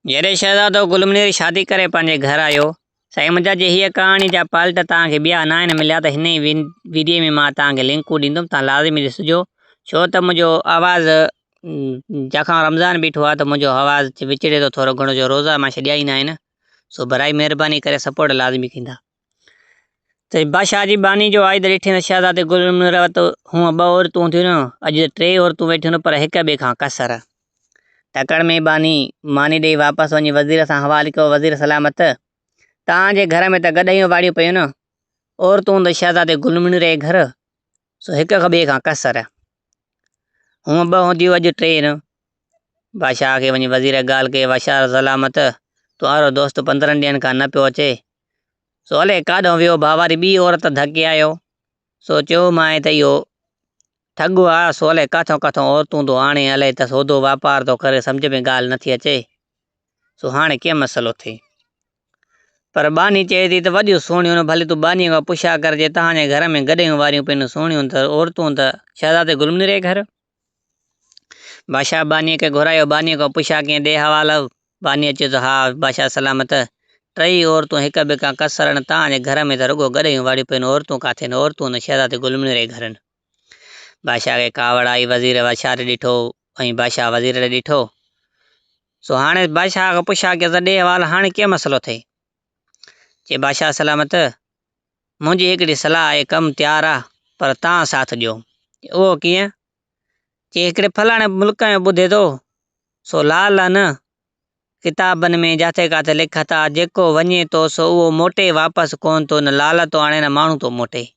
जॾहिं शहज़ादो गुलमनीर शादी करे पंहिंजे घर आयो। साईं मुंहिंजा जे हीअ कहाणी जा पाल्ट तव्हांखे ॿिया न आहिनि मिलिया त हिन ई वीडियो में मां तव्हांखे लिंकूं ॾींदुमि, तव्हां लाज़मी ॾिसिजो। छो त मुंहिंजो आवाज़ु जखां रमज़ान बीठो आहे त मुंहिंजो आवाज़ु विचिड़े थो थोरो घणो, जो रोज़ा मां छॾिया ई न आहिनि। सो बराई महिरबानी करे सपोर्ट लाज़मी कंदा। त बादशाह जी बानी जो आई त ॾिठी न शहज़ादे गुलमनीर वटि हूअं 2 औरतूं थियूं न, अॼु 3 औरतूं वेठियूं न, पर हिक ॿिए खां कसर। तकड़ में बानी मानी ॾेई वापसि वञी वज़ीर सां हवाले कयो। वज़ीर सलामत, तव्हांजे घर में त गॾियूं वाड़ियूं पियूं न, औरतूं त शहज़ादे गुलमनीर जे घर, सो हिक खां ॿिए खां कसर। हूअं 2 हूंदियूं, अॼु 3 न। बादशाह खे वञी वज़ीर ॻाल्हि कई, बादशाह सलामत तुम्हारो दोस्त 15 ॾींहंनि खां न पियो अचे, सो हले काॾों वियो, भावारी ॿी औरत धके आयो। सो चयो मां त इहो ठॻो आहे, सो हले किथां किथां औरतूं थो आणे, हले त सौदो वापार थो करे, सम्झ में ॻाल्हि नथी अचे। सो हाणे कीअं मसइलो थिए। पर बानी चए थी त वॾियूं सुहिणियूं न, भले तूं बानीअ खां पुछा कर, जे तव्हांजे घर में गॾियूं वारियूं पियूं सुहिणियूं त औरतूं त शहज़ादे गुलमनीर जे घर। बादशाह बानीअ खे घुरायो, बानीअ खां पुछा कीअं ॾे हवाला। बानी अचे त हा बादशाह सलामत, 3 औरतूं हिक ॿिए खां कसर, तव्हांजे घर में त रुॻो गॾियूं वारियूं पियूं, औरतूं किथे न, औरतूं न शहज़ादे गुलमनीर जे घर। बादशाह खे कावड़ आई, वज़ीर बादशाह ॾे ॾिठो ऐं बादशाह वज़ीर ॾे ॾिठो। सो हाणे बादशाह खां पुछा कि ॾे हवाला, हाणे कीअं मसइलो थिए। चए बादशाह सलामत, मुंहिंजी हिकिड़ी सलाह आहे, कमु तयारु आहे, पर तव्हां साथ ॾियो। उहो कीअं। चए हिकिड़े फलाणे मुल्क में ॿुधे थो, सो लाल आहे न, किताबनि में जिथे किथे लिखत आहे, जेको वञे थो सो उहो मोटे वापसि कोन थो, न लाल थो आणे न माण्हू थो मोटे।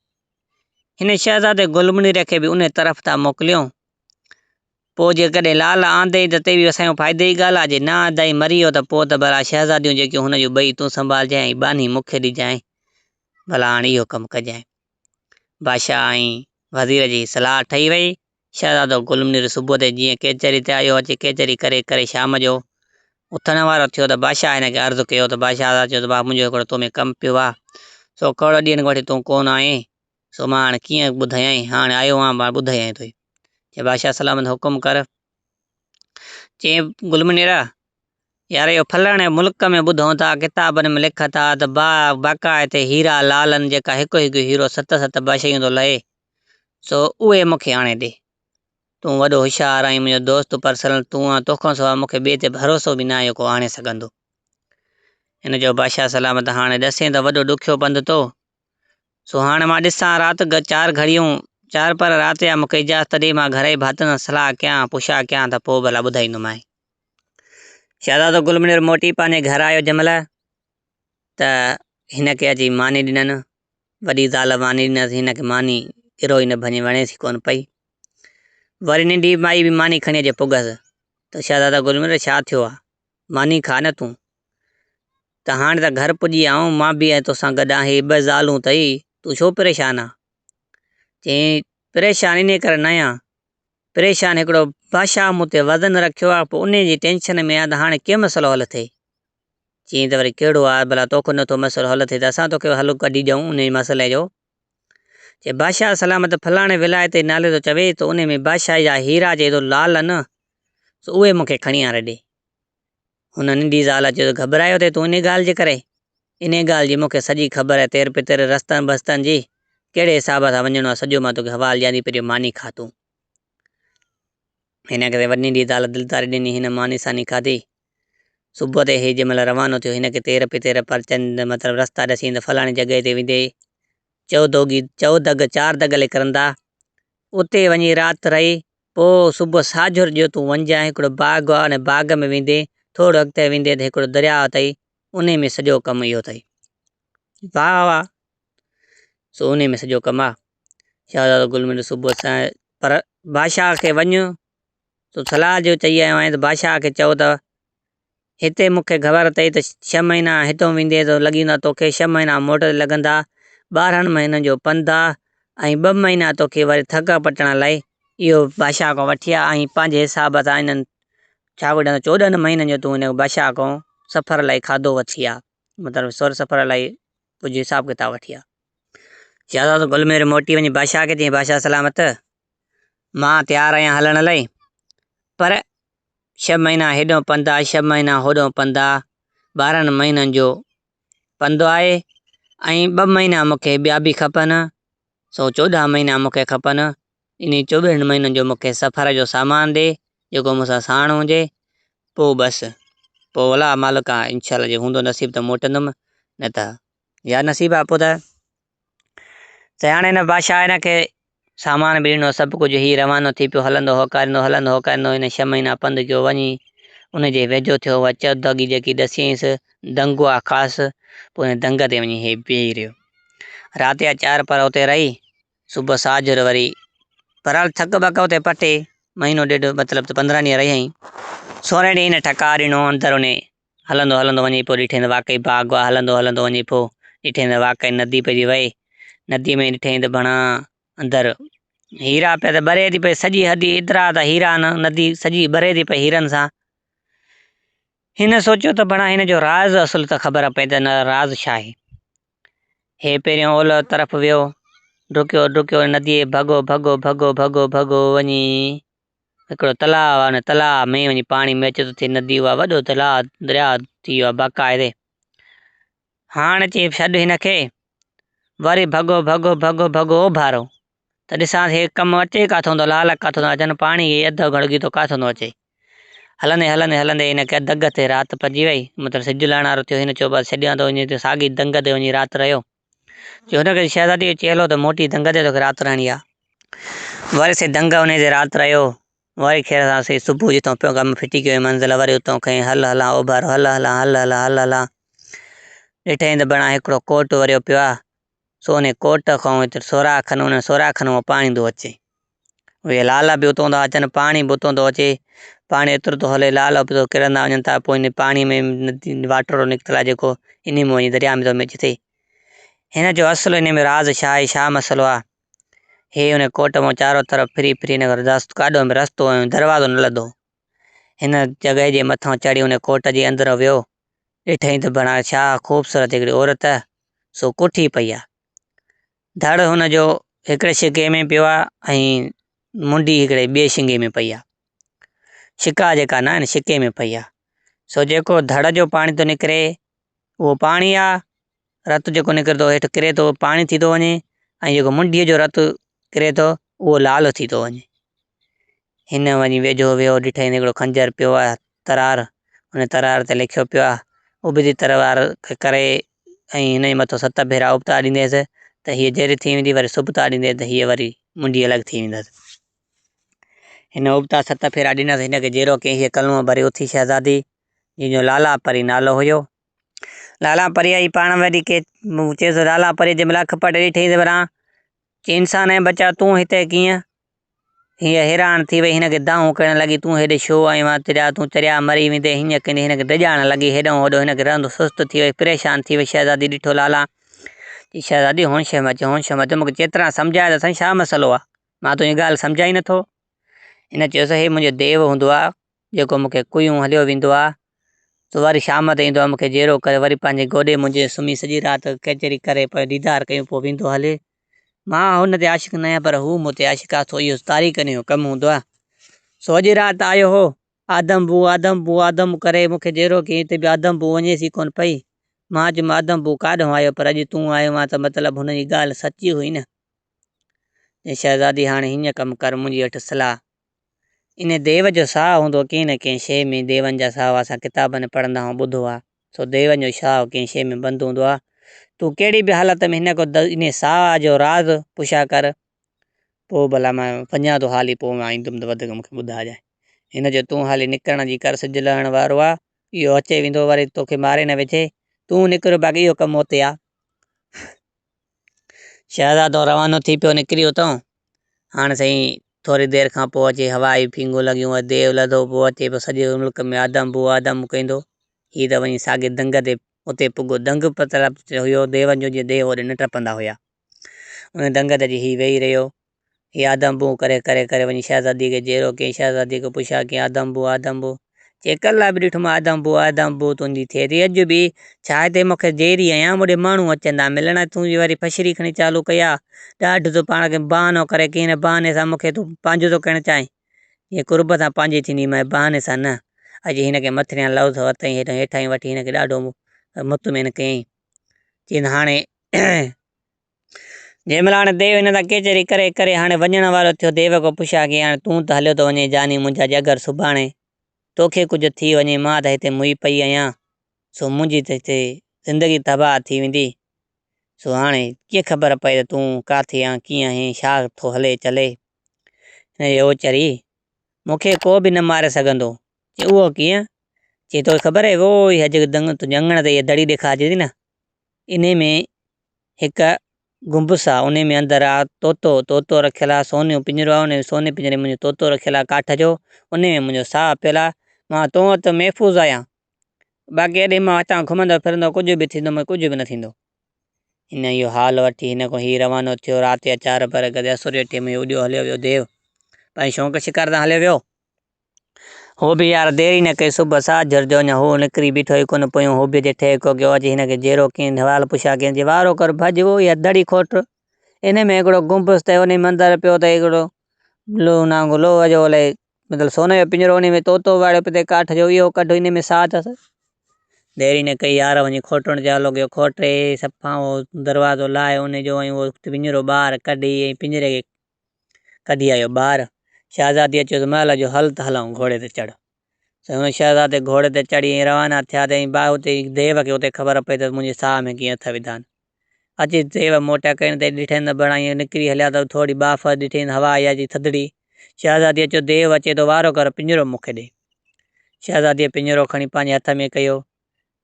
हिन शहज़ादे गुलमनीर खे बि उन तरफ़ था मोकिलियूं। पोइ जेकॾहिं लाल आंदे त ते बि असांजो फ़ाइदे जी ॻाल्हि आहे, जे न आंदई मरी वियो त पोइ त भला शहज़ादियूं जेकियूं हुन जूं 2 तूं संभालजांइ, ऐं बानी मूंखे ॾिजांइ, भला हाणे इहो कमु कजांइ। बादशाह ऐं वज़ीर जी सलाह ठही वई। शहज़ादो गुलमनीर सुबुह ते जीअं केचरी ते आयो, अचे केचरी करे करे शाम जो उथण वारो थियो त बादशाह हिन खे अर्ज़ु कयो, त बादशाह चयो त भाउ मुंहिंजो हिकिड़ो तो में कमु पियो आहे, सो खोड़ ॾींहंनि वठी तूं कोन आहीं, सो मां हाणे कीअं ॿुधायई, हाणे आयो आहियां, मां ॿुधायई तोखे। चए बादशाह सलामत हुकुम कर। चई गुलमनीर यार, इहो फलाणे मुल्क में ॿुधूं था, किताबनि में लिखत आहे त बाक़ाइदे हीरा लालनि जेका हिकु हिकु हीरो 7 बादशाहियूं थो लहे, सो उहे मूंखे आणे ॾे। तूं वॾो होशियारु आहीं, मुंहिंजो दोस्त पर्सनल तूं आहे, तोखां सवाइ मूंखे ॿिए ते भरोसो बि न आहे को आणे सघंदो। हिन जो बादशाह सलामत, हाणे ॾसें त वॾो ॾुखियो पंधु थो, सो हाणे मां ॾिसां राति 4 घड़ियूं 4 पर राति जा मूंखे इजाज़त ॾे, मां घर जे भातियुनि सां सलाह कयां, पुछा कयां त पोइ भला ॿुधाईंदोमांइ। शहज़ादो गुलमनीर मोटी पंहिंजे घर आयो जंहिंमहिल, त हिन खे अची मानी ॾिननि, वॾी ज़ाल मानी ॾिनसि, हिन खे मानी किरो ई न भञे, वणेसि कोन पई। वरी नंढी माई बि मानी खणी अचे पुगसि, त शहज़ादा गुलमनीर छा थियो आहे, मानी खा न तूं। त हाणे त घर पुॼी आऊं, मां बि तोसां गॾु आहीं, 2 ज़ालूं अथई, तूं छो परेशान आहे। चई परेशान इन करे न आहियां, परेशान हिकिड़ो बादशाह मूं ते वज़न रखियो आहे, पोइ उन जी टेंशन में आहे, त हाणे कीअं मसइलो हल थिए। चई त वरी कहिड़ो आहे, भला तोखे नथो मसइलो हल थिए त असां तोखे हल कढी ॾियूं उन मसइले जो। चए बादशाह सलामत, फलाणे विलायत जे नाले तो चवे, त उन में बादशाह जा हीरा जे लाल न, सो उहे मूंखे खणी आणे ॾे। हुन नंढी ज़ाल चयो घबरायो थिए तूं इन ॻाल्हि जे करे, इन ॻाल्हि जी मूंखे सॼी ख़बर आहे, तेर पितर रस्तनि बस्तनि जी, कहिड़े हिसाब सां वञिणो आहे सॼो मां तोखे हवाले ॾियां थी, पहिरियों मानी खा तूं। हिन करे वॾी नंढी ज़ाल दिलदारी ॾिनी, हिन मानी सानी खाधी। सुबुह ते हे जंहिंमहिल रवानो थियो, हिन खे तेर पितर परचंद मतिलबु रस्ता ॾसी त फलाणी जॻह ते वेंदे 4 दग 4 दग लिकरंदा, उते वञी राति रही, पोइ सुबुह साझुर जो तूं वञिजांइ, हिकिड़ो बाग़ आहे, उन बाग़ में वेंदे थोरो अॻिते वेंदे त हिकिड़ो दरिया अथई, उन में सॼो कमु इहो अथई। वाह वाह, सो उन में सॼो कमु आहे। शहज़ादो गुलमनीर सुबुह सां, पर बादशाह खे वञु, तो सलाह जो चई आयो आहियां, त बादशाह खे चओ त हिते मूंखे ख़बर अथई त 6 महीना हितां वेंदे त लॻंदा तोखे, 6 महीना मोटर लॻंदा, 12 महीननि जो पंधु आहे, ऐं 2 महीना तोखे वरी थक पटण लाइ इहो बादशाह खां वठी आ, ऐं पंहिंजे हिसाब सां इन्हनि छा विढ़ंदा 14 महीननि जो तूं हिन बादशाह खां सफ़र लाइ खाधो वठी आ, मतिलबु सर सफ़र लाइ कुझु हिसाब किताब वठी आ। शहज़ादो गुलमनीर मोटी वञी बादशाह खे चई बादशाह सलामत, मां तयारु आहियां हलण लाइ, पर 6 महीना हेॾो पंधु आहे, 6 महीना होॾो पंधु आहे। 12 महीननि जो पंधु आहे। ऐं 2 महीना मूंखे ॿिया बि खपनि, सो 14 महीना मूंखे खपनि। इन 24 महीननि जो मूंखे सफ़र जो सामान ॾे, जेको मूंसां साण हुजे। पोइ बसि, पोइ अला मालिका इंशाल्लाह जे हूंदो नसीब त मोटंदुमि, न त या नसीब आहे। पोइ त हाणे हिन बादशाह हिन खे सामान बि ॾिनो, सभु कुझु ही रवानो थी पियो, हलंदो होकारींदो हिन 6 महीना पंधु कयो। वञी उनजे वेझो थियो उहा चौदगी जेकी ॾसींसि दंगो आहे ख़ासि। पोइ हिन दंग ते वञी हे बीही रहियो। राति जा 4 पर उते रही, सुबुह साझर वरी पर थक बक उते पटे, महीनो ॾेढ मतिलबु त 15 ॾींहं रही। 16 ॾींहं हिन ठका ॾिनो अंदरि उन हलंदो वञी पोइ ॾिठे त वाक़ई बाग़ आहे। हलंदो वञी पोइ ॾिठे त वाक़ई नदी पई वहे। नदीअ में ॾिठई त भणा अंदरि हीरा पिया त ॿरे थी पई, सॼी हदी एतिरा त हीरा न, नदी सॼी ॿरे थी पई हीरनि सां। हिन सोचियो त भणा हिन जो राज़ असुल त ख़बर पई त न राज़ छा आहे। हे पहिरियों ओलह तरफ़ वियो, डुकियो नदीअ भॻो वञी हिकिड़ो तलाउ आहे, तलाउ में वञी पाणी में अचे थो थिए। नदी उहा वॾो तलाउ दरिया थी वियो आहे बाक़ाइदे। हाणे चई छॾ हिनखे, वरी भॻो ओभारो त ॾिसां हे कमु अचे काथों थो, लाल काथों थो अचनि, पाणी अधु घड़गी थो काथों थो अचे। हलंदे हिनखे दंग ते राति पइजी वई, मतिलबु सिजु लहण वारो थियो। हिन चयो बसि छॾियां थो, वञी साॻी दंग ते वञी राति रहियो। जो हुनखे शहज़ादी चयलो त मोटी दंग ते तोखे राति रहणी आहे। वरी से दंग उन ते राति रहियो। वरी खेर से सुबुह जितां पियो कमु फिटी कयो मंज़िल, वरी उतां खईं हल ओभार हल ॾिठईं त बणा हिकिड़ो कोट वरियो पियो आहे। सो उन कोट खां सोराखनि मां पाणी थो अचे। उहे लाल बि उतां था अचनि, पाणी बि उतां थो अचे। पाणी एतिरो थो हले, लाल बि थो किरंदा वञनि था। पोइ इन पाणी में वाटर निकितल आहे जेको, इन में वञी दरिया में थो मिक्स थिए। हिन जो असुलु इन में राज़ छा आहे, छा मसइलो आहे। हे हुन कोट मां चारो तरफ़ फिरी हिन काॾो में रस्तो दरवाज़ो न लधो। हिन जॻह जे मथां चढ़ी हुन कोट जे अंदरि वियो। ॾिठईं त बणा छा ख़ूबसूरत हिकिड़ी औरत सो कोठी पई आहे। धड़ हुनजो हिकिड़े शिके में पियो आहे ऐं मुंडी हिकिड़े ॿिए शिंगे में पई आहे। शिका जेका न आहिनि शिके में पई आहे। सो जेको धड़ जो पाणी थो निकिरे उहो पाणी आहे, रतु जेको निकिरे थो हेठि किरे थो पाणी थी थो वञे। ऐं जेको मुंडीअ जो रतु किरे थो उहो लाल थी थो वञे। हिन वञी वेझो वियो, ॾिठईं हिकिड़ो खंजर पियो आहे तरार, हुन तरार ते लिखियो पियो आहे उबजी तलवार खे करे ऐं हिन जे मथां 7 भेरा उबता ॾींदेसि त हीअ जहिड़ी थी वेंदी, वरी सुबता ॾींदे त हीअ वरी मुंडी अलॻि थी वेंदसि। हिन उबता 7 फेरा ॾिनसि हिनखे, जहिड़ो की हीअ कलमो भरे उथी शहज़ादी, जंहिंजो लाला परी नालो हुयो। लाला परी आई पाण वरी के चएसि लाला परी जंहिं महिल अखि पटे ॾिठई त वरा चई इंसान ऐं बचा तूं हिते कीअं। हीअ हैरान थी वई, हिनखे दाऊं करण लॻी, तूं हेॾे छो आयो आहे, तूं चरिया मरी वेंदे, हीअं कंदे हिनखे डिॼाइण लॻी हेॾो होॾो। हिनखे रहंदो सुस्तु थी वई, परेशान थी वई। शहज़ादी ॾिठो लाला, शहज़ादी होश में अचो मूंखे चेतरा सम्झाए त साईं छा मसइलो आहे, मां तुंहिंजी ॻाल्हि सम्झाई नथो। हिन चयोसि हे मुंहिंजो देव हूंदो आहे जेको मूंखे कुयूं हलियो वेंदो आहे, त वरी शाम ते ईंदो आहे, मूंखे जहिड़ो करे वरी पंहिंजे गोॾे मुंहिंजे सुम्ही सॼी राति कचहरी करे पोइ दीदार कयूं पोइ वेंदो हले। मां हुन ते आशिक़ न आहियां, पर हू मूं ते आशिक़ आहे, सो इहो तारीख़ जो कमु हूंदो आहे। सो अॼु राति आयो हो आदम करे, मूंखे जहिड़ो की हिते बि आदम वञेसि कोन पई। मां चयो आदम काॾों आयो, पर अॼु तूं आयो आहे त मतिलबु हुनजी ॻाल्हि सची हुई न। शहज़ादी हाणे हीअं कमु कर, मुंहिंजी वटि सलाह। इन देव जो साह हूंदो कंहिं न कंहिं शइ में, देवनि जा साह असां किताबनि पढ़ंदा आहियूं ॿुधो आहे। सो देवनि जो साह कंहिं शइ में बंदि हूंदो आहे। तूं कहिड़ी बि हालत में हिन को इन साह जो राज़ पुछा कर, पोइ भला मां वञा थो हाली, पोइ मां ईंदुमि त वधीक मूंखे ॿुधाइजांइ। हिन जो तूं हाली निकिरण जी कर, सिजु लहण वारो आहे, इहो अचे वेंदो वरी तोखे मारे न विझे, तूं निकिर, बाक़ी इहो कमु हुते आहे। शहज़ादो रवानो थी पियो निकिरी उतां। हाणे साईं थोरी देरि खां पोइ अचे हवाई फिंगूं लॻियूं, देव लधो, पोइ अचे पियो सॼे मुल्क में आदम कंदो। हीअ त वञी साॻे दंग ते उते पुॻो, दंग तरफ़ हुयो देवनि जो, जीअं देव होॾे न टपंदा हुया। उन दंग ते हीअ वेही रहियो, हीअ आदम करे वञी शहज़ादी खे जहिड़ो कंहिं शहज़ादी खे पुछा की आदम चए कल्ह बि ॾिठो मां आदम तुंहिंजी थिए थी अॼु बि, छा हिते मूंखे जेरी आहियां, मुंहिंजे माण्हू अचंदा मिलण, तूं वरी फशरी खणी चालू कई आहे, ॾाढो तूं पाण खे बहानो करे की हिन बहाने सां मूंखे तूं पंहिंजो थो करणु चाहीं। ये कुर्ब सां पंहिंजी थींदी मैं बहाने सां न। अॼु हिनखे मथरियां लहो अथव अथई हेठां हेठां ई वठी हिनखे ॾाढो मुतमिन कयईं। चईं हाणे जंहिंमहिल हाणे देव हिन सां केचरी करे करे हाणे वञण वारो थियो, देव खां पुछा की हाणे तूं त हलियो थो वञे जानी मुंहिंजा जगर सुभाणे तोखे कुझु थी वञे, मां त हिते मुई पई आहियां, सो मुंहिंजी त हिते ज़िंदगी तबाह थी वेंदी। सो हाणे कीअं ख़बर पए त तूं किथे आहीं, कीअं आहीं, छा थो हले चले। ओ चरी मूंखे को बि न मारे सघंदो। चई उहो कीअं? चई तोखे ख़बर आहे वो अॼु जंगण ते इहा दड़ी ॾेखारिजे थी न, इन में हिकु गुंबस आहे, उन में अंदरि आहे तोतो रखियल आहे, सोने जो पिंजरो आहे, उन सोने पिंजरे में मुंहिंजो तोतो रखियल आहे काठ जो, उन में मुंहिंजो साहु पियल आहे। मां तो वटि महफ़ूज़ आहियां, बाक़ी हेॾे मां हितां घुमंदो फिरंदो कुझु बि थींदो, मूंखे कुझु बि न थींदो। हिन इहो हाल वठी हिन खां हीउ रवानो थियो। राति जा 4 पर गॾु असुरेटीअ में उॾियो हलियो वियो देव, पंहिंजे शौक़ु शिकार तां हलियो वियो। हो बि यार देरी न कई, सुबुह सां झरजो अञा हो निकिरी बीठो ई कोन पियो। हो बि ॾिठे को कयो अॼु हिनखे जहिड़ो कीअं सवाल पुछा कयईं, वारो कर भॼ वो या दड़ी खोट। इन में हिकिड़ो गुंबस ते उन में अंदरि पियो त हिकिड़ो लोह जो अलाए मतिलबु सोने जो पिंजरो, उन में तोतो वाड़ियो पियो काठ जो, इहो कढो इन में साह अथसि। देरी न कई यार, वञी खोटण चालू कयो। खोटे सफ़ा वो दरवाज़ो लाहे उन जो ऐं उहो पिंजरो ॿाहिरि कढी ऐं पिंजरे खे कढी आयो ॿाहिरि। शहज़ादी अचो त महिल जो हल त हलऊं घोड़े ते चढ़। हुन शहज़ादे घोड़े ते चढ़ी ऐं रवाना थिया त हुते देव खे हुते ख़बर पई त मुंहिंजे साह में कीअं हथ विधा आहिनि। अची देव मोटा कनि ते ॾिठनि त बणाई निकिरी हलिया त थोरी बाफ़ ॾिठी हवा आई जी थधिड़ी। शहज़ादी अचो देव अचे थो, वारो कर पिंजरो मूंखे ॾे। शहज़ादीअ पिंजरो खणी पंहिंजे हथ में कयो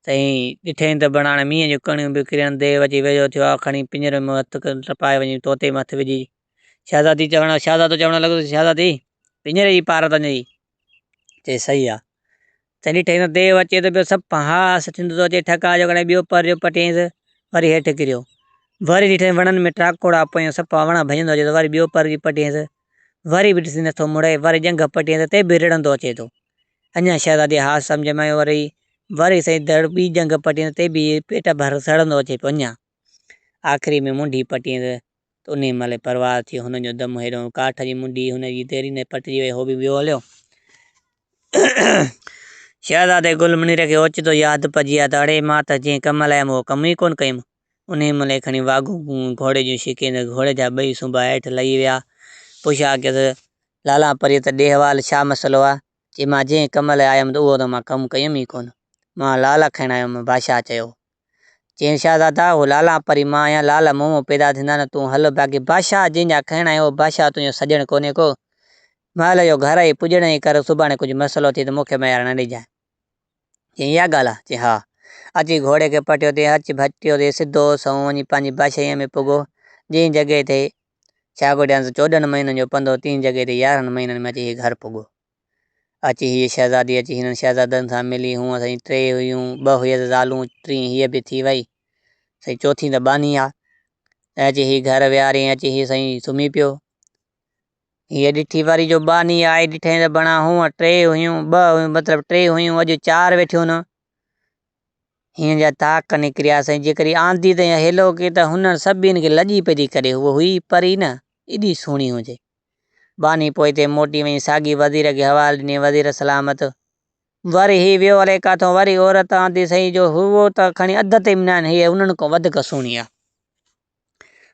तईं ॾिठईं त बणाण मींहं जूं कणियूं बि किरनि। देव अची वेझो थियो आहे, खणी पिंजरे में हथु टपाए वञी तोते में हथु विझी शहज़ादो चवणु लॻो शहज़ादी पिंजरे जी पार तुंहिंजी। चई सही आहे। त ॾिठईं त देव अचे त पियो सभु हा थींदो थो अचे, ठका जो कॾहिं ॿियो पर जो पटियईंसि, वरी हेठि किरियो। वरी ॾिठईं वणनि में टाकोड़ा पियूं, सफ़ा वण भॼंदो अचे त वरी ॿियो पर जी पटियईंसि, वरी बि ॾिसी नथो मुड़े, वरी जंघ पटियईंसि ते बि रिड़ंदो अचे थो। अञा शहज़ादी हा सम्झ में आयो, वरी सही दड़ ॿी जंघ पटियईंसि ते बि पेट भर सड़ंदो अचे पियो। अञा आख़िरी में मुंडी पटियईंसि त उन महिल परवाह थी हुनजो दम हेॾो काठ जी मुंडी हुनजी देरी न पटिजी वई, हो बि वियो हलियो। शहज़ादे गुलमनीर खे ओचितो यादि पइजी आहे त अड़े मां त जीअं कम लाइ उहो कमु ई कोन कयुमि। उन महिल खणी वाघू घोड़े जूं शिकिन घोड़े जा ॿई सुंभा हेठि लही विया। पुछा कयसि लाला परीअ त ॾेहवाल छा मसइलो आहे? चई मां जंहिं कम लाइ आयुमि त उहो त मां कमु कयुमि ई कोन, मां लाला खणणु आयुमि, बादशाह चयो। चई शहज़ादा उहो लाला परी मां आहियां, लाला मूं पैदा थींदा न, तूं हल, बाक़ी बादशाह जंहिंजा खणणु आयो बादशाह तुंहिंजो सॼणु कोन्हे को, महिल जो घर ई पुॼण ई कर, सुभाणे कुझु मसइलो थिए त मूंखे ॿाहिरि न ॾिजांइ। चई इहा ॻाल्हि आहे? चई हा। अची घोड़े खे पटियो ते हच भटियो ते सिधो सऊं वञी पंहिंजी बादशाहीअ में पुॻो, जंहिं जॻह ते छा गुॾियांसि 14 महीननि जो पंधो, तीन जॻह ते 11 महीननि में अची घर पुॻो। अची हीअ शहज़ादी अची हिननि शहज़ादनि सां मिली, हूअं साईं 3 हुयूं, 2 हुयसि ज़ालूं, 3 हीअ बि थी वई साईं, चौथी त बानी आहे। अची हीअ घर विहारे अची हीअ साईं सुम्ही पियो। हीअ ॾिठी वरी जो बानी आहे, ॾिठईं त बणा हूअं 3 हुयूं 2 हुयूं, मतिलबु 3 हुयूं अॼु 4 वेठियूं न। हीअं जा ताक निकिरिया साईं, जेकॾहिं आंदी त हेलो के त हुन सभिनि खे लॼी पई थी करे, उहा हुई परी न एॾी सुहिणी हुजे। बानी पोइ हिते मोटी वई, साॻी वज़ीर खे हवाले ॾिनी, वज़ीर सलामत। वरी ही वियो हले काथो, वरी औरत आंदी सही जो हुओ त खणी अध ते बि न, हीअ उन्हनि खां वधीक सुहिणी आहे।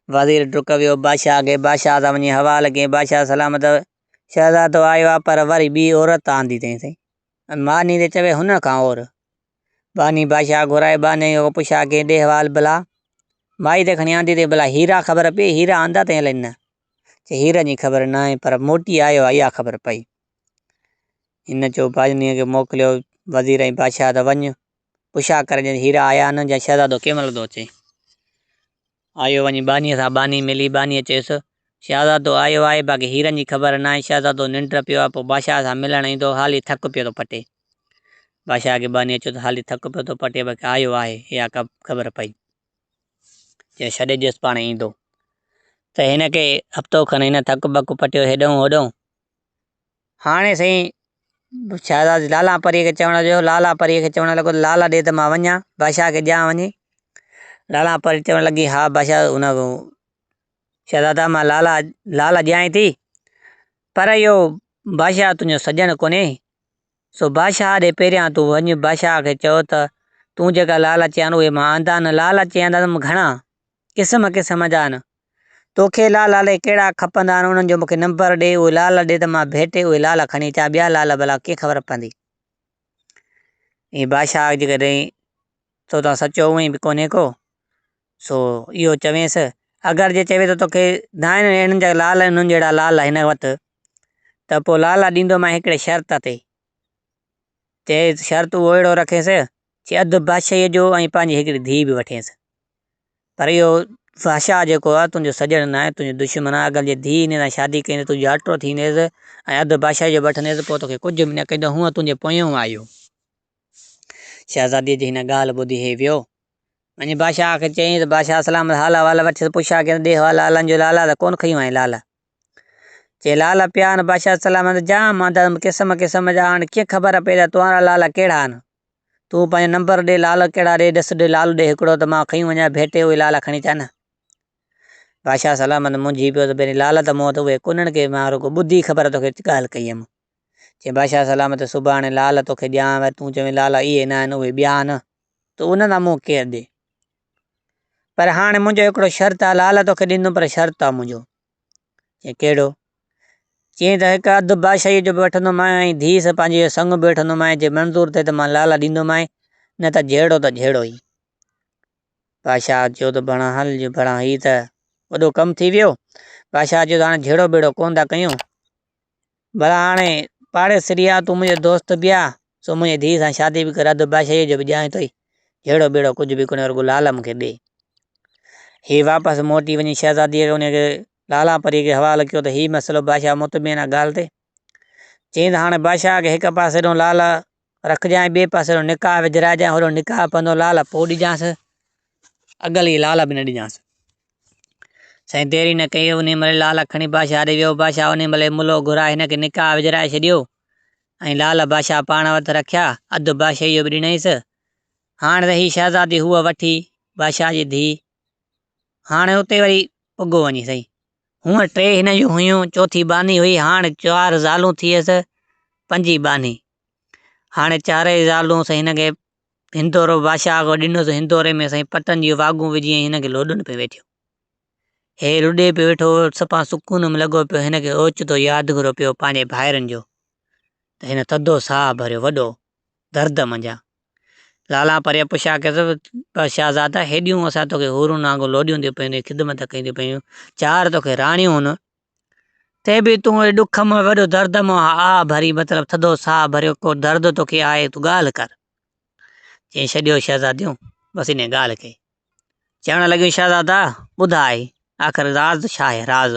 वज़ीर डुक वियो बादशाह खे, बादशाह सां वञी हवाले कयईं, बादशाह सलामत शहज़ादो आयो आहे, पर वरी ॿी औरत आंदी अथई साईं। मानी ते चवे हुन खां और। बानी बादशाह घुराए, बाने जो पुछा कयईं ॾे हवाल भला, माई त खणी आंदी अथई, भला हीरा ख़बर पई, हीरा आंदा अथई अलाए न? चई हीरनि जी ख़बर न आहे, पर मोटी आयो आहे इहा ख़बर पई। हिन चयो बानीअ खे मोकिलियो वज़ीर ऐं बादशाह त वञु पुछा करे हीरा आया न, या शहज़ादो कंहिं महिल थो अचे। आयो वञी बानीअ सां, बानी मिली, बानीअ चयसि शहज़ादो आयो आहे, बाक़ी हीरनि जी ख़बर न आहे, शहज़ादो निंड पियो आहे, पोइ बादशाह सां मिलण ईंदो, हाली थकु पियो थो पटे। बादशाह खे बानी अचो त हाली थकु पियो थो पटे, बाक़ी आयो आहे इहा ख़बर पई। चए छॾे ॾियसि पाण ईंदो। त हिनखे हफ़्तो खनि हिन थकु बकु पटियो हेॾऊं होॾऊं। हाणे साईं शहज़ादी लाला परीअ खे चवणु लॻो, लाला परीअ खे चवणु लॻो लाला ॾे त मां वञा बादशाह खे ॾियां वञी। लाला परी चवणु लॻी हा बादशाह हुन शहज़ादा मां लाला ॾियां थी, पर इहो बादशाह तुंहिंजो सॼण कोन्हे। सो बादशाह ॾे पहिरियां तूं वञ बादशाह खे चओ त तूं जेका लाल चया आहिनि उहे मां आंदा न। लाल चया आहिनि घणा क़िस्म क़िस्म जा आहिनि। तोखे लाल अलाए कहिड़ा खपंदा आहिनि उन्हनि जो मूंखे नंबर ॾे। उहे लाल ॾे त मां भेटे उहे लाल खणी अचां। ॿिया लाल भला कीअं ख़बर पवंदी। ईअं बादशाह जेकॾहिं सो तव्हां सचो उअं ई बि कोन्हे को। सो इहो चवेसि अगरि जे चवे त तोखे न आहिनि हिननि जा लाल हिननि जहिड़ा लाल हिन वटि त पोइ लाल ॾींदोमांइ हिकिड़े शर्त ते। चए शर्त उहो अहिड़ो रखेसि चए अधु बादशाहीअ जो ऐं पंहिंजी हिकिड़ी धीउ बि वठेसि। पर इहो बादशाह जेको आहे तुंहिंजो सॼण न आहे तुंहिंजो दुश्मन आहे। अगरि जे धीउ हिन सां शादी कई तुंहिंजी हटो थींदेसि ऐं अधु बादशाह जो वठंदेसि पोइ तोखे कुझु बि न कंदो हूअं तुंहिंजे पोयूं आयो। शहज़ादीअ जी हिन ॻाल्हि ॿुधी हे वियो। वञी बादशाह खे चयईं त बादशाह सलाम हाल वाल वठी पुछा कयो ॾे लालनि जो लाला त कोन खयूं आई लाल। चए लाल पिया आहिनि बादशाह सलाम जाम आंदा क़िस्म क़िस्म जा आहिनि कीअं ख़बर पए त तुंहिंजा लाल कहिड़ा आहिनि। तूं पंहिंजो नंबर ॾे लाल कहिड़ा ॾे ॾिस ॾे लाल ॾे हिकिड़ो त मां खयूं वञा भेटे उहे लाल खणी अचां न। बादशाह सलाम मुंझी पियो त पहिरीं लाल त मूं वटि उहे कोन्हनि के मां रुॻो ॿुधी ख़बर तोखे ॻाल्हि कई हुयमि। चई बादशाह सलाम त सुभाणे लाल तोखे ॾियां तूं चवे लाल इहे न आहिनि उहे ॿिया आहिनि त उन सां मूं केरु ॾे। पर हाणे मुंहिंजो हिकिड़ो शर्त आहे लाल तोखे ॾींदुमि पर शर्त आहे मुंहिंजो। चई कहिड़ो। चईं त हिकु अधु बादशाही जो बि वठंदोमांइ ऐं धीउ सां पंहिंजी संग बि वठंदोमांइ जे मंज़ूर थिए त मां लाल ॾींदोमांइ न त जहिड़ो त जहिड़ो ई। बादशाह चयो त भणा हल भणा हीअ त वॾो कमु थी वियो। बादशाह चयो त हाणे जहिड़ो बेड़ो कोन था कयूं भला हाणे पाड़ेसिरी आहे तूं मुंहिंजो दोस्त बि आहे सो मुंहिंजी धीउ सां शादी बि कर अधु बादशाहीअ जो बि ॼाए थो जहिड़ो बेड़ो कुझु बि कोन्हे रुॻो लाल मूंखे ॾे। हीअ वापसि मोटी वञी शहज़ादीअ खे उनखे लाला परी खे हवालु कयो त हीअ मसइलो बादशाह मुतमिन आहे ॻाल्हि ते। चईं त हाणे बादशाह खे हिकु पासे ॾो लाल रखजांइ ॿिए पासे निकाह विझराइजांइ होॾो निकाह पवंदो लाल पोइ ॾिजांसि अगली लाल बि न ॾिजांसि। साईं देरी न कई उन महिल लाल खणी बादशाह ॾे वियो। बादशाह उन महिल मुलो घुराए हिनखे निकाह विझराए छॾियो ऐं लाल बादशाह पाण वटि रखिया अधु बादशाहीअ बि ॾिनईसि। हाणे त हीअ शहज़ादी हूअ वठी बादशाह जी धीउ हाणे हुते वरी पुॻो वञी सही। हूअं टे हिन जूं हुयूं चौथी बानी हुई हाणे 4 ज़ालूं थियसि 5 बानी। हाणे 4 ज़ालूं साईं हिनखे हिंदोरो बादशाह को ॾिनोसि हिंदोरे में साईं पटनि जी वाॻूं विझी हिनखे लोॾनि पियो वेठियो। हे रुॾे पियो वेठो सफ़ा सुकून में लॻो पियो हिनखे ओचितो यादगिरो पियो पंहिंजे भाइरनि जो त हिन थधो साह भरियो वॾो दर्द मंझा। लाला परे पुछा कयोसि शहज़ादा हेॾियूं असां तोखे हुरूं नांगो लोॾियूं थियूं पियूं ख़िदमत कयूं थियूं पियूं 4 तोखे राणियूं हुन ते बि तूं ॾुख में वॾो दर्द मां आ भरी मतिलबु थधो साह भरियो को दर्द तोखे आहे तूं ॻाल्हि कर। चई छॾियो शहज़ादियूं बसि इन ॻाल्हि खे चवणु लॻियूं शहज़ादा ॿुधाए आख़िर राज़ छा आहे राज़।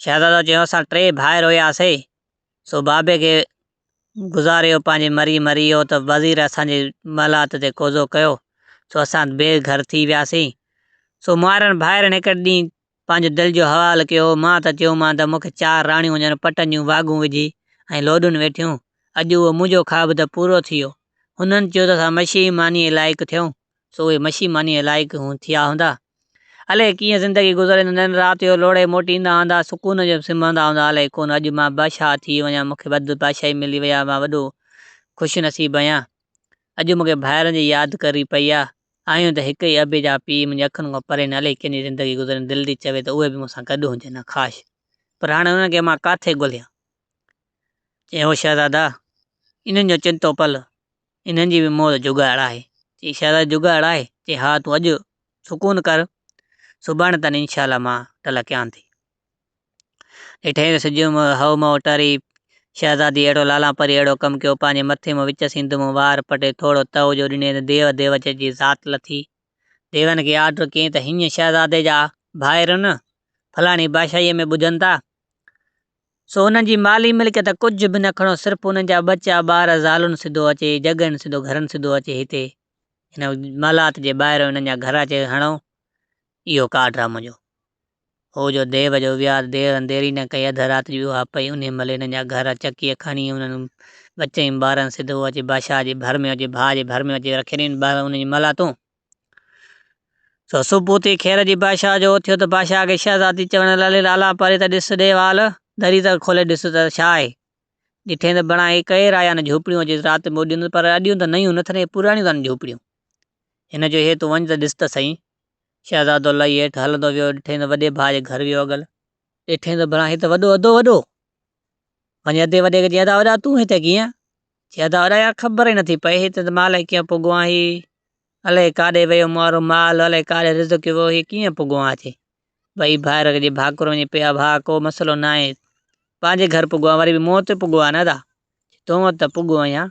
शहज़ादा चयो असां 3 भाइर हुयासीं सो बाबे खे गुज़ारियो पंहिंजे मरी वियो त वज़ीर असांजे मलात ते कोज़ो कयो सो असां बेघर थी वियासीं। सो मारनि भाइरनि हिकु ॾींहुं पंहिंजो दिलि जो हवालु कयो मां त चयोमांसि त मूंखे 4 राणियूं ॼण पटनि जूं वाॻूं विझी ऐं लोॾनि वेठियूं अॼु उहो मुंहिंजो ख़्वाबु त पूरो थी वियो। हुननि चयो त असां मछी मानीअ लाइक़ु थियूं सो उहे मछी मानीअ लाइक़ु थिया हूंदा। अलाए कीअं ज़िंदगी गुज़ारींदा राति जो लोड़े मोटींदा हूंदा सुकून जो सुम्हंदा हूंदा अलाए कोन अॼु मां बादशाह थी वञा मूंखे वधि बादशाही मिली वई आहे मां वॾो ख़ुशि नसीबु आहियां। अॼु मूंखे भाइरनि जी यादि करी पई आहे आहियूं त हिकु ई अबे जा पीउ मुंहिंजे अखियुनि खां परे न हले कंहिंजी ज़िंदगी गुज़ारे दिलि थी चवे त उहे बि मूंसां गॾु हुजनि ख़ासि पर हाणे हुननि खे मां किथे ॻोल्हियां। चई हो शहज़ादा इन्हनि जो चिंतो पल इन्हनि जी बि मौत जुगाड़ आहे। चई शहज़ादा जुगाड़ आहे। चई हा तूं अॼु सुकून कर सुभाणे ताईं इंशाअल्लाह मां टल कयां थी। ॾिठे त सिॼ हव मव टरी शहज़ादी अहिड़ो लाला परी अहिड़ो कमु कयो पंहिंजे मथे में विच सिंध में वार पटे थोरो तव जो ॾिने त देव चइजी ज़ात लथी। देवनि खे आर्डर कयईं त हीअं शहज़ादे जा भाइर न फलाणी बादशाहीअ में ॿुधनि था सो हुननि जी माली मिल्कियत कुझु बि न खणो सिर्फ़ु हुननि जा बचा ॿार ज़ालुनि सिधो अचे जॻनि सिधो घरनि सिधो अचे हिते हिन मलात जे ॿाहिरि हुननि जा घर अचे हणो इहो कार्ड आहे मुंहिंजो। हो जो देव जो विया देव देरी न कई अधु राति जी उहा पई उन महिल हिननि जा घर चकीअ खणी उन्हनि बचनि ॿारनि सिधो अचे बादशाह जे भर में अचे भाउ जे भर में अचे रखे ॾिनी ॿार उनजी मलातूं। सो सुबुह थी ख़ैर जी बादशाह जो उथियो त बादशाह खे शहज़ादी चवणु लाला परे त ॾिस ॾे वाल दरी त खोले ॾिस त छा आहे। ॾिठे त बणाए केरु आया न झोपड़ियूं अॼु राति में उॾियूं पर अॼु त नयूं न थियनि पुराणियूं अथनि झोपड़ियूं। हिन जो हे तूं वञ त ॾिस त सही। शहज़ादो लही हेठि हलंदो वियो ॾिठे त वॾे भाउ जे घर वियो अगल। ॾिठे त भला हिते वॾो अधो वॾो वञे अधे वॾे खे चई अदा वॾा तूं हिते कीअं? चई अदा वॾा यार ख़बर ई नथी पए हिते त माल कीअं पुॻो आहे ही अलाए काॾे वियो मारो माल अलाए काॾे रिज़क वियो ही कीअं पुॻो आहे हिते। भई ॿाहिरि जे भाकुर वञी पिया भाउ को मसइलो न आहे पंहिंजे घर पुॻो आहे वरी बि मूं वटि पुॻो आहे न अदा तो वटि त पुॻो आहियां।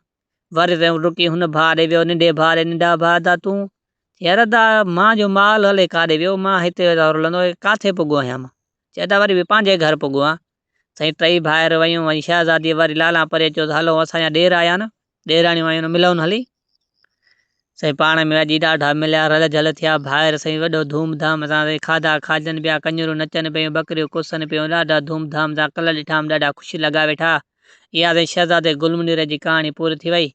वरी त रुकी हुन भाउ ॾे वियो नंढे भाउ ॾे नंढा भाउ अदा तूं यार अदा मां जो माल हले काॾे वियो मां हिते हलंदो किथे पुॻो आहियां मां। चई अदा वरी बि पंहिंजे घर पुॻो आहे। साईं टई ॿाहिरि वयूं वरी शहज़ादीअ वरी लाला परे चयो त हलो असांजा ॾेर आया न ॾेराणियूं आयूं न मिलूं हली। साईं पाण में अॼु ॾाढा मिलिया रल झल थिया ॿाहिरि साईं वॾो धूम धाम सां खाधा खाजनि पिया कंजरूं नचनि पियूं ॿकरियूं कुसनि पियूं ॾाढा धूम धाम सां कल ॾिठाम ॾाढा ख़ुशि लॻा वेठा। इहा त शहज़ादे गुलमुनीर जी कहाणी पूरी थी वई।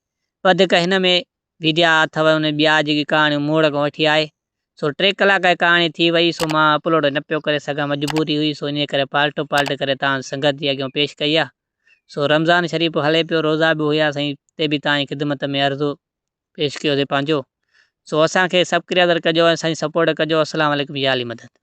वधीक हिन में विडिया अथव उन ॿिया जेकी कहाणी मोड़ खां वठी आहे सो 3 कलाक जी कहाणी थी वई सो मां अपलोड न पियो करे सघां मजबूरी हुई सो इन करे पाल्टो पाल्ट करे तव्हां संगत जे अॻियां पेश कई आहे। सो रमज़ान शरीफ़ हले पियो रोज़ा बि हुया साईं ते बि तव्हांजी ख़िदमत में अर्ज़ु पेश कयोसीं पंहिंजो। सो असांखे सब्सक्राइबर कजो असांजी सपोर्ट कजो। अस्सलाम वालेकुम या अली मदद।